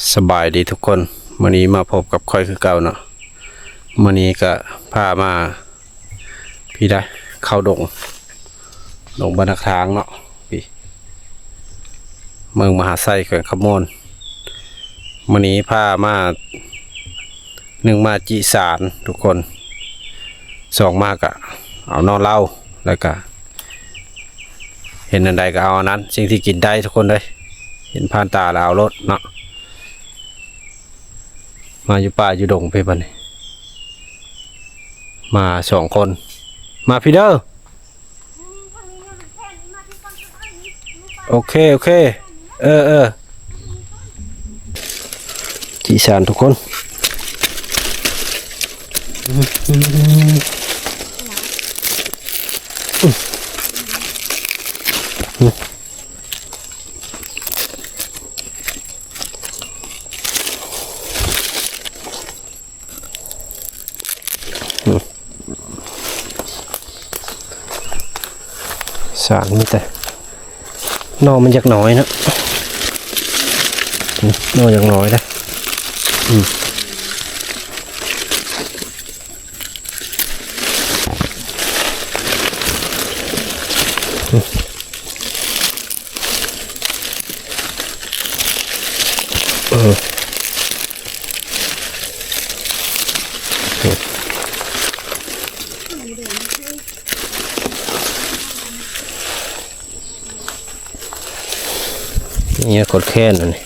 สบายดีทุกคนมื้อนี้มาพบกับค่อยคือเก่าเนาะมื้อนี้ก็พามาพี่ได้เข้าดงบรรทัดทางเนาะพี่เมืองมหาไซแขวงขมวนมื้อนี้พามา1มาจิสารทุกคน2มากะเอานอนเล่าแล้วก็เห็นอันใดก็เอาอันนั้นสิ่งที่กินได้ทุกคนเลยเห็นผ่านตาแล้วเอารถเนาะมาอยู่ป่าอยู่ดงไปบัดนี้มา2คนมาพี่เด้อโอเคจีสานทุกคนสารนี่แต่นอมันอยากน้อยนะนออยากน้อยนะเนี่ยกดแค่นั่นนี่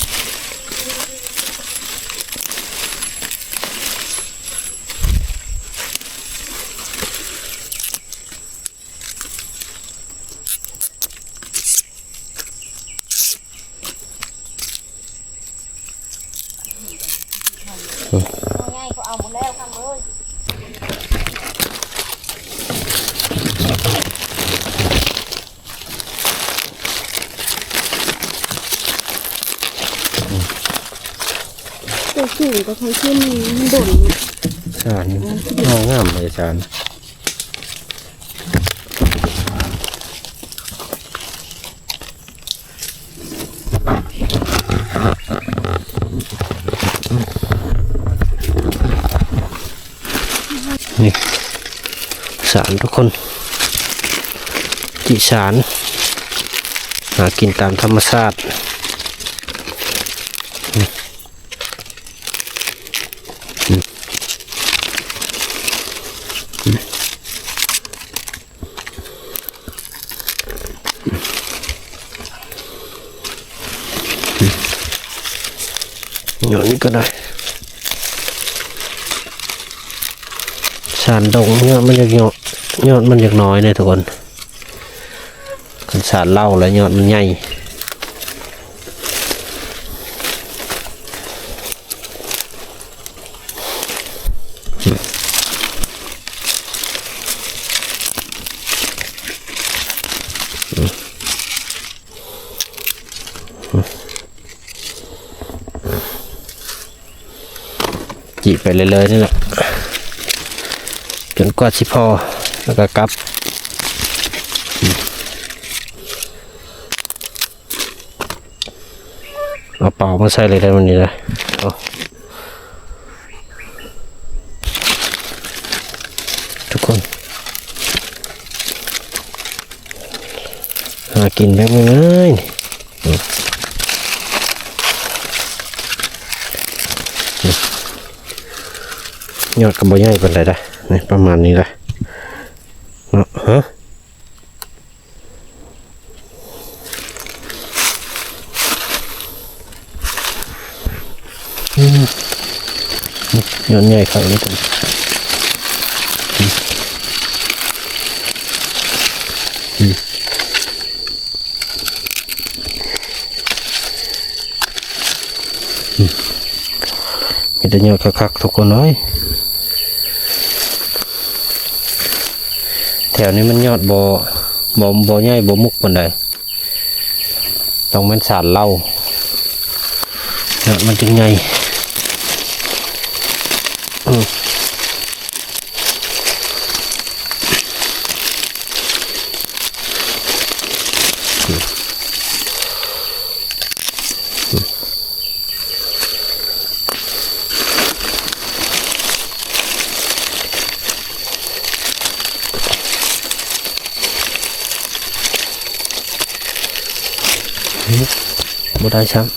ง่ายเขาเอาหมดแล้วครับเลยตัวสูงก็เขาขึ้นโดนสารงามเลยสารนี่สารทุกคนจิสารหากินตามธรรมชาติอย่างนี้ก็ได้สารดงเนี่ยมันจะยอดมันจะน้อยเลยทุกคนกันสารเหล้าแล้วยอดมันใหญ่จีไปเลยนี่แหละจนกว่าสิพอแล้วก็กลับเอาเป่ามาใส่เลยได้วันนี้เลยทุกคนหากินแบบง่ายๆยอดกระบอกใหญ่เป็นไรได้นี่ประมาณนี้เลยเนาะฮะยอดใหญ่ครับนี่ตัวมีแต่ยอดคักๆทุกคนเลยแถวนี้มันยอดบ่ใหญ่บ่มุกปานใดต้องมันสารเหล้ายอดมันจึงใหญ่ บ่ได้ช้ำ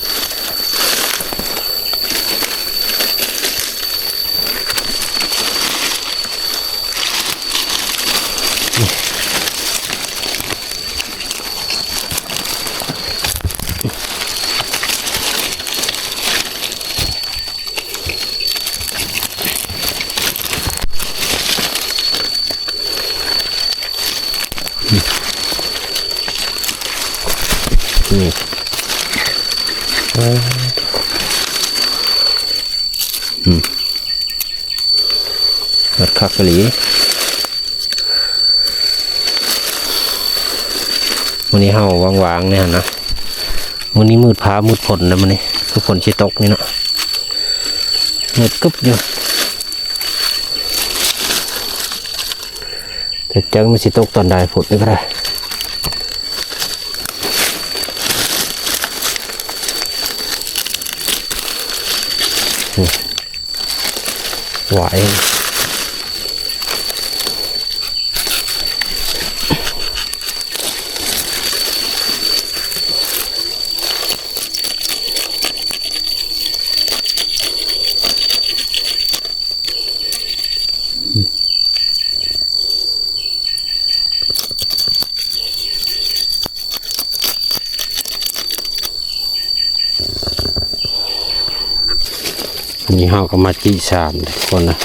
นี่เกิดคักกะหลีวันนี้เฮาวางๆเนี่ยนะวันนี้มืดพ้ามืดฝนนะมันนี่คือฝนชิตกนี่เนาะมืดกึบอยู่แต่จังมันชิตกตอนใดฝนนี่ก็ได้ไหวนี่เฮาก็มาจีสารทุกคนนะ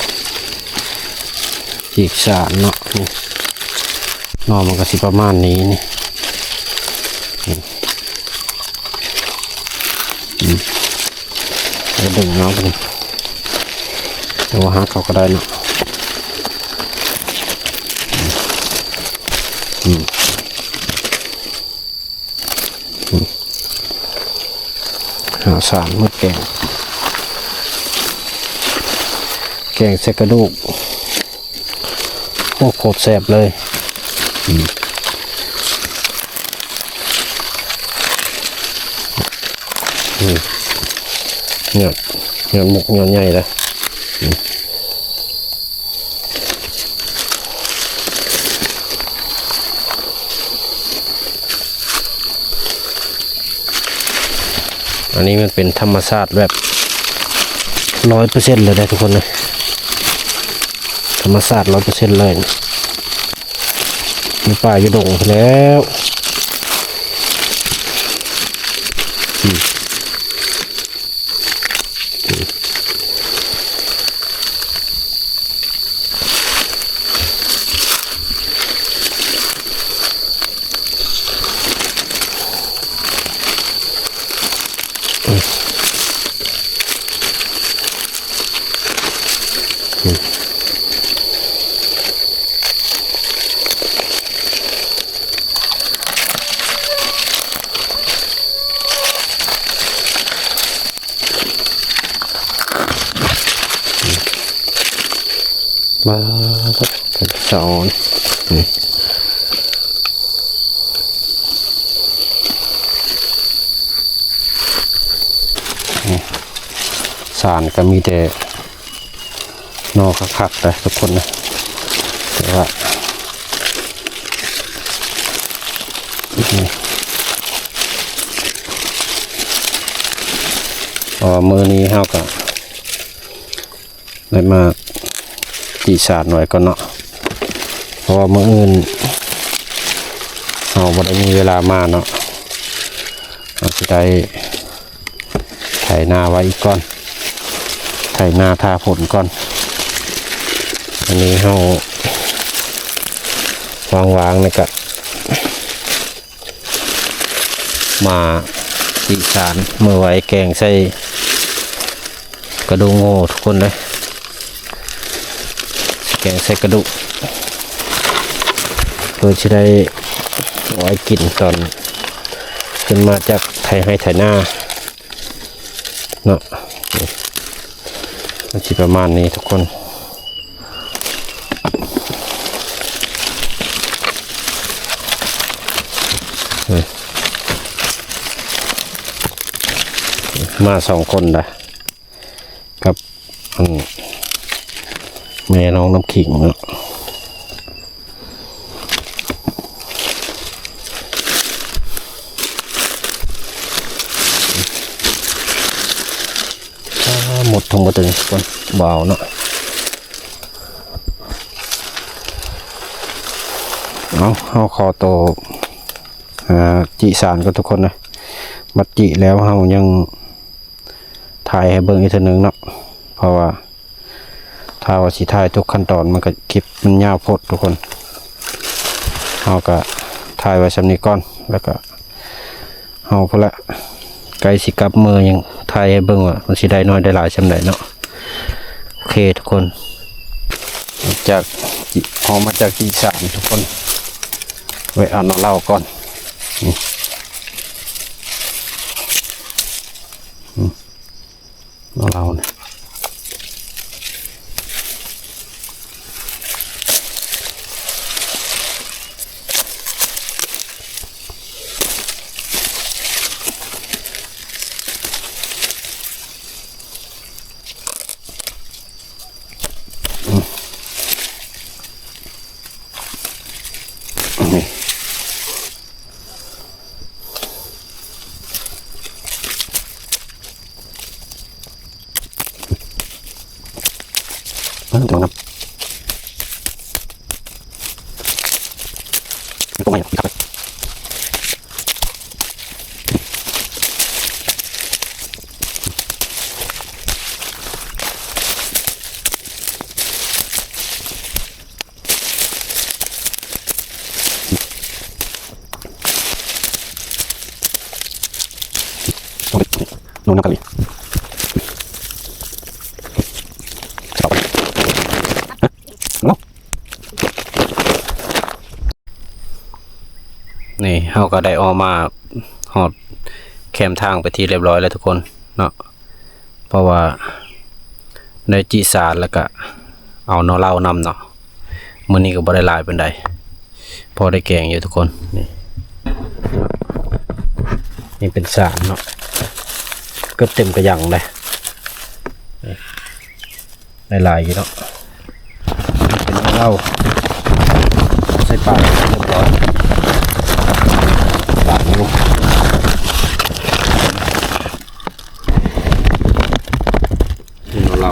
จีสารเนาะนอมันก็สิประมาณนี้นี่แล้วดึงน้องไปนี่เดี๋ยวหาเขาก็ได้เนาะหาสารมือแกงใส่กระดูกโอ้โคตรแซ่บเลยเนื้อหมกเนื้อใหญ่เลยอันนี้มันเป็นธรรมชาติแบบ100%เลยได้ทุกคนเลยธรรมชาติ100%เลยมีป่าอยู่ดงแล้วมาเป็นสอนสารก็มีแต่นอกคักๆเลยทุกคนนะแต่ว่ามือนี้เฮาก็ได้มาจีสารหน่อยก่อนเนาะเพราะว่ามื้ออื่นเราบ่ได้มีเวลามาเนาะเราจะได้ไถนาไว้อีกก่อนไถนาทาผลก่อนอันนี้เราวางๆนี่ก็มาจีสารเมื่อไว้แกงใส่กระดูกโง่ทุกคนเลยแกงใส่กระดูกเพื่อจะได้ไว้กินตอนขึ้นมาจากไถให้ไถหน้าเนาะมันจะประมาณนี้ทุกคนมา2 คนนะกับแม่น้องน้ำขิงเนาะ หมดทั้งหมดเลยทุกคนเบเอาเนาะเอาขอโตจิสารก็ทุกคนนะบัดจิแล้วเฮายังถ่ายให้เบิ่งอีกเทื่อนึงเนาะเพราะว่าถ้าว่าสิถ่ายทุกขั้นตอนมันก็คลิปมันยาวโพดทุกคนเฮาก็ถ่ายไว้สำนี้ก่อนแล้วก็เฮาพุ่นละไกลสิกลับมือยังถ่ายให้เบิ่งว่ามันสิได้น้อยได้หลายซำใดเนาะโอเคทุกคนจากออกมาจากจิสารทุกคนไว้อ่านเล่าก่อนนี่เราเนี่ยนี่มันตรงนั้นตรงไหนครับลงน้ำกันเลยนี่เฮาก็ได้ออกมาหอดแคมทางไปที่เรียบร้อยแล้วทุกคนเนาะเพราะว่าได้จีสารแล้วก็เอาเนาะเล่านำเนาะมื้อนี้ก็บ่ได้หลายปานใดพอได้แกงอยู่ทุกคนนี่เป็นสารเนาะเกือบเต็มกระยังเลยได้หลายอยู่เนาะเป็นเหล้าใส่ปากเรียบร้อยปากลูกนี่เรา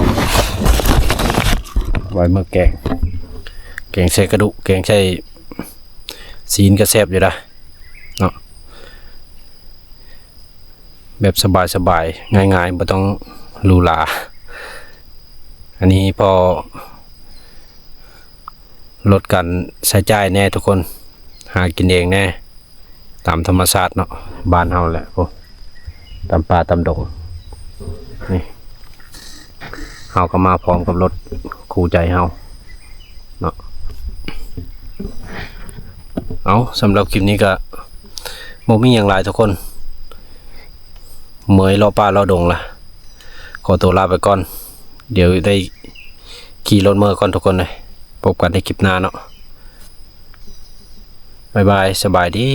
ไว้เมื่อแกงใส่กระดูกแกงใส่ซีนก็แซ่บอยู่นะเนาะแบบสบายๆง่ายๆไม่ต้องหรูหราอันนี้พอลดการใช้จ่ายแน่ทุกคนหากินเองแน่ตามธรรมชาติเนาะบ้านเฮาแหละพวกตามป่าตามดงนี่เฮาก็มาพร้อมกับรถคู่ใจเฮาเนาะเอาสำหรับคลิปนี้ก็บ่มีอย่างไรทุกคนเมยรอป่ารอดงละขอตัวลาไปก่อนเดี๋ยวได้ขี่รถเมื่อก่อนทุกคนเลยพบกันในคลิปหน้าเนาะบ๊ายบายสบายดี